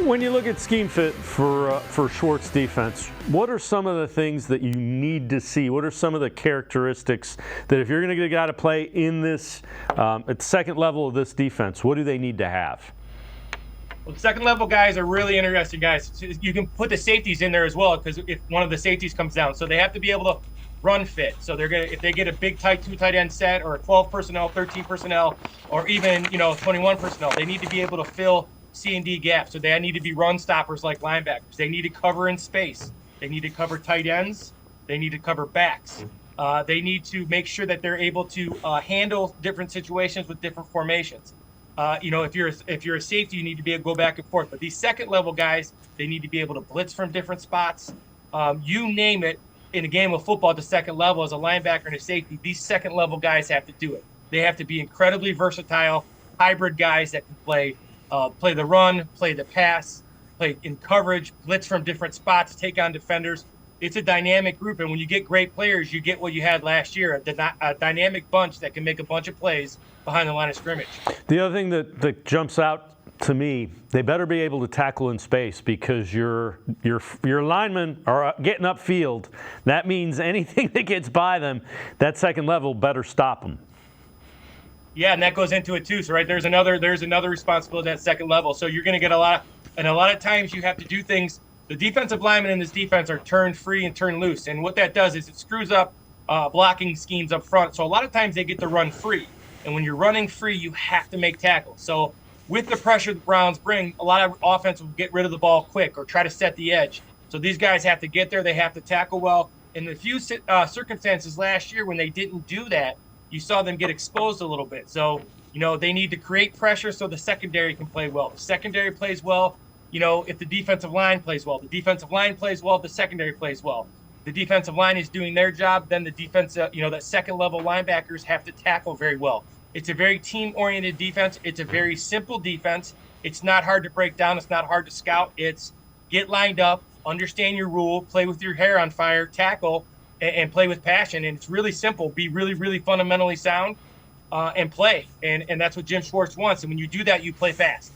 When you look at scheme fit for Schwartz defense, what are some of the things that you need to see? What are some of the characteristics that if you're going to get a guy to play in this at the second level of this defense, what do they need to have? Well, the second level guys are really interesting guys. You can put the safeties in there as well because if one of the safeties comes down, so they have to be able to run fit. So they're gonna if they get a big tight 2 tight end set or a 12 personnel, 13 personnel, or even 21 personnel, they need to be able to fill C and D gaps. So they need to be run stoppers like linebackers. They need to cover in space. They need to cover tight ends. They need to cover backs. They need to make sure that they're able to handle different situations with different formations. If you're a safety, you need to be able to go back and forth. But these second level guys, they need to be able to blitz from different spots. You name it, in a game of football at the second level as a linebacker and a safety, these second level guys have to do it. They have to be incredibly versatile, hybrid guys that can play the run, play the pass, play in coverage, blitz from different spots, take on defenders. It's a dynamic group, and when you get great players, you get what you had last year, a dynamic bunch that can make a bunch of plays behind the line of scrimmage. The other thing that jumps out to me, they better be able to tackle in space because your linemen are getting upfield. That means anything that gets by them, that second level better stop them. Yeah, and that goes into it too. So there's another responsibility at second level. So you're going to get a lot of times you have to do things. The defensive linemen in this defense are turned free and turned loose, and what that does is it screws up blocking schemes up front. So a lot of times they get to run free, and when you're running free, you have to make tackles. So with the pressure the Browns bring, a lot of offense will get rid of the ball quick or try to set the edge. So these guys have to get there. They have to tackle well. In the few circumstances last year when they didn't do that, you saw them get exposed a little bit. So, they need to create pressure so the secondary can play well. The secondary plays well, if the defensive line plays well. The defensive line plays well, the secondary plays well. The defensive line is doing their job, then the defense, that second level linebackers have to tackle very well. It's a very team-oriented defense. It's a very simple defense. It's not hard to break down. It's not hard to scout. It's get lined up, understand your rule, play with your hair on fire, tackle, and play with passion. And it's really simple. Be really, really fundamentally sound and play. And that's what Jim Schwartz wants. And when you do that, you play fast.